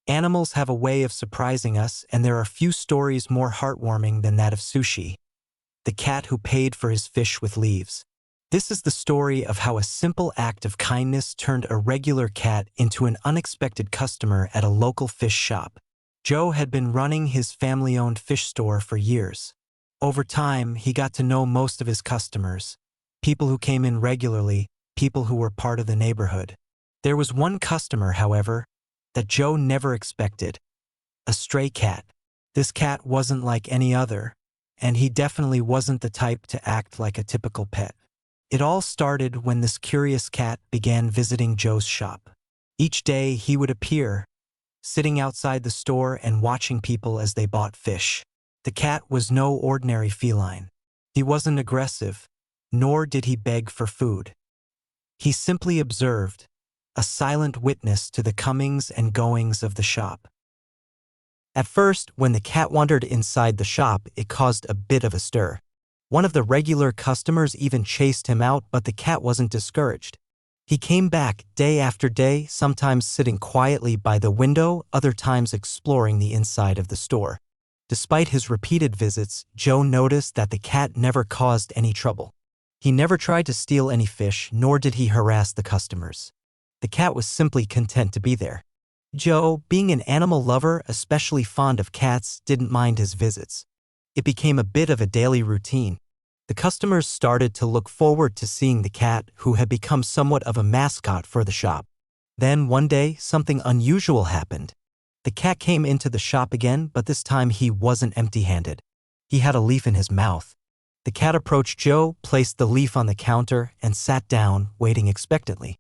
Animals have a way of surprising us, and there are few stories more heartwarming than that of Sushi, the cat who paid for his fish with leaves. This is the story of how a simple act of kindness turned a regular cat into an unexpected customer at a local fish shop. Joe had been running his family-owned fish store for years. Over time, he got to know most of his customers, people who came in regularly, people who were part of the neighborhood. There was one customer, however, that Joe never expected: a stray cat. This cat wasn't like any other, and he definitely wasn't the type to act like a typical pet. It all started when this curious cat began visiting Joe's shop. Each day he would appear, sitting outside the store and watching people as they bought fish. The cat was no ordinary feline. He wasn't aggressive, nor did he beg for food. He simply observed, a silent witness to the comings and goings of the shop. At first, when the cat wandered inside the shop, it caused a bit of a stir. One of the regular customers even chased him out, but the cat wasn't discouraged. He came back day after day, sometimes sitting quietly by the window, other times exploring the inside of the store. Despite his repeated visits, Joe noticed that the cat never caused any trouble. He never tried to steal any fish, nor did he harass the customers. The cat was simply content to be there. Joe, being an animal lover, especially fond of cats, didn't mind his visits. It became a bit of a daily routine. The customers started to look forward to seeing the cat, who had become somewhat of a mascot for the shop. Then one day, something unusual happened. The cat came into the shop again, but this time he wasn't empty-handed. He had a leaf in his mouth. The cat approached Joe, placed the leaf on the counter, and sat down, waiting expectantly.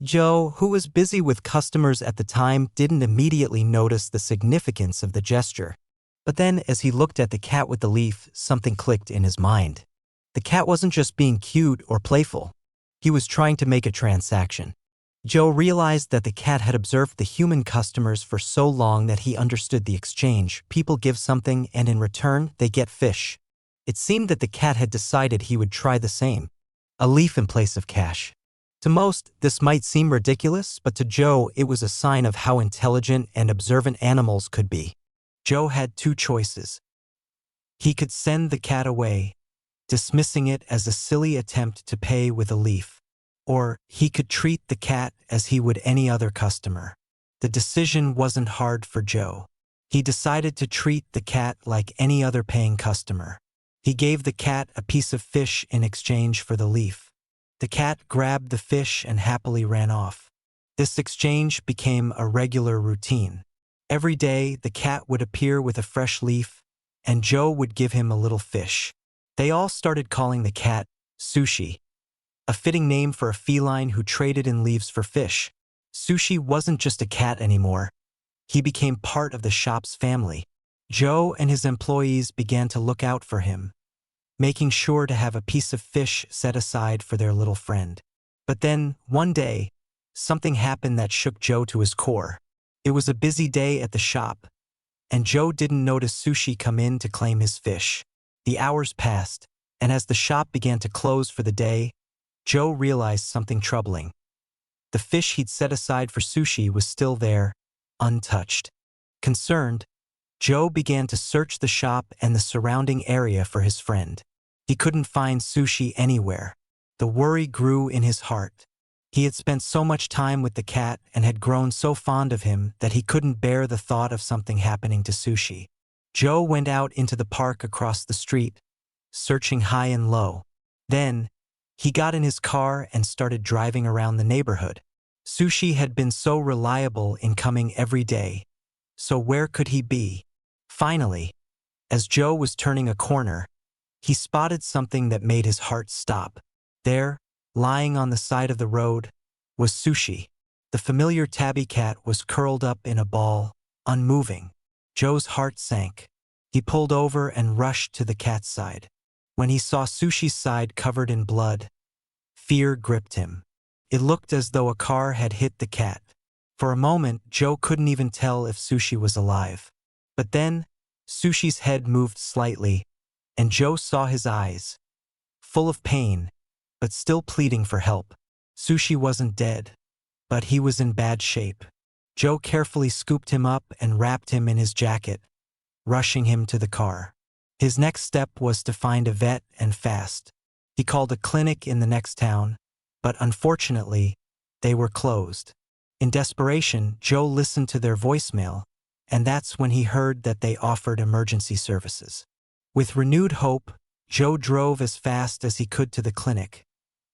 Joe, who was busy with customers at the time, didn't immediately notice the significance of the gesture. But then, as he looked at the cat with the leaf, something clicked in his mind. The cat wasn't just being cute or playful. He was trying to make a transaction. Joe realized that the cat had observed the human customers for so long that he understood the exchange. People give something, and in return, they get fish. It seemed that the cat had decided he would try the same. A leaf in place of cash. To most, this might seem ridiculous, but to Joe, it was a sign of how intelligent and observant animals could be. Joe had two choices. He could send the cat away, dismissing it as a silly attempt to pay with a leaf, or he could treat the cat as he would any other customer. The decision wasn't hard for Joe. He decided to treat the cat like any other paying customer. He gave the cat a piece of fish in exchange for the leaf. The cat grabbed the fish and happily ran off. This exchange became a regular routine. Every day, the cat would appear with a fresh leaf, and Joe would give him a little fish. They all started calling the cat Sushi, a fitting name for a feline who traded in leaves for fish. Sushi wasn't just a cat anymore. He became part of the shop's family. Joe and his employees began to look out for him, making sure to have a piece of fish set aside for their little friend. But then, one day, something happened that shook Joe to his core. It was a busy day at the shop, and Joe didn't notice Sushi come in to claim his fish. The hours passed, and as the shop began to close for the day, Joe realized something troubling. The fish he'd set aside for Sushi was still there, untouched. Concerned, Joe began to search the shop and the surrounding area for his friend. He couldn't find Sushi anywhere. The worry grew in his heart. He had spent so much time with the cat and had grown so fond of him that he couldn't bear the thought of something happening to Sushi. Joe went out into the park across the street, searching high and low. Then, he got in his car and started driving around the neighborhood. Sushi had been so reliable in coming every day. So where could he be? Finally, as Joe was turning a corner, he spotted something that made his heart stop. There, lying on the side of the road, was Sushi. The familiar tabby cat was curled up in a ball, unmoving. Joe's heart sank. He pulled over and rushed to the cat's side. When he saw Sushi's side covered in blood, fear gripped him. It looked as though a car had hit the cat. For a moment, Joe couldn't even tell if Sushi was alive. But then, Sushi's head moved slightly, and Joe saw his eyes, full of pain, but still pleading for help. Sushi wasn't dead, but he was in bad shape. Joe carefully scooped him up and wrapped him in his jacket, rushing him to the car. His next step was to find a vet and fast. He called a clinic in the next town, but unfortunately, they were closed. In desperation, Joe listened to their voicemail, and that's when he heard that they offered emergency services. With renewed hope, Joe drove as fast as he could to the clinic,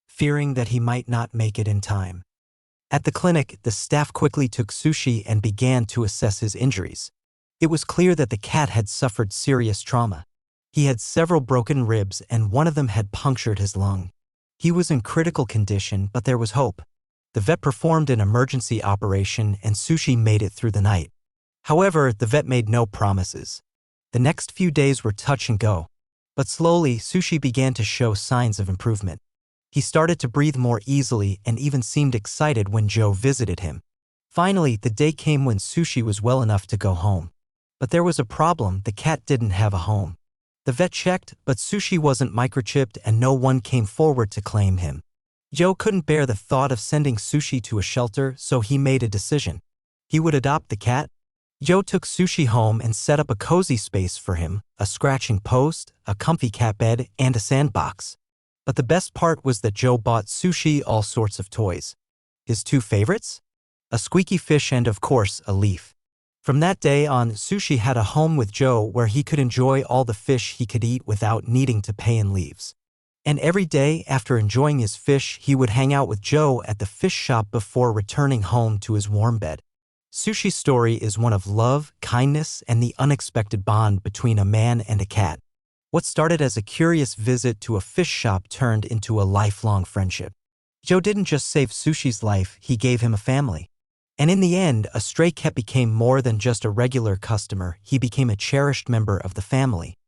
fearing that he might not make it in time. At the clinic, the staff quickly took Sushi and began to assess his injuries. It was clear that the cat had suffered serious trauma. He had several broken ribs and one of them had punctured his lung. He was in critical condition, but there was hope. The vet performed an emergency operation and Sushi made it through the night. However, the vet made no promises. The next few days were touch and go. But slowly, Sushi began to show signs of improvement. He started to breathe more easily and even seemed excited when Joe visited him. Finally, the day came when Sushi was well enough to go home. But there was a problem: the cat didn't have a home. The vet checked, but Sushi wasn't microchipped and no one came forward to claim him. Joe couldn't bear the thought of sending Sushi to a shelter, so he made a decision. He would adopt the cat. Joe took Sushi home and set up a cozy space for him, a scratching post, a comfy cat bed, and a sandbox. But the best part was that Joe bought Sushi all sorts of toys. His two favorites? A squeaky fish and, of course, a leaf. From that day on, Sushi had a home with Joe where he could enjoy all the fish he could eat without needing to pay in leaves. And every day, after enjoying his fish, he would hang out with Joe at the fish shop before returning home to his warm bed. Sushi's story is one of love, kindness, and the unexpected bond between a man and a cat. What started as a curious visit to a fish shop turned into a lifelong friendship. Joe didn't just save Sushi's life, he gave him a family. And in the end, a stray cat became more than just a regular customer, he became a cherished member of the family.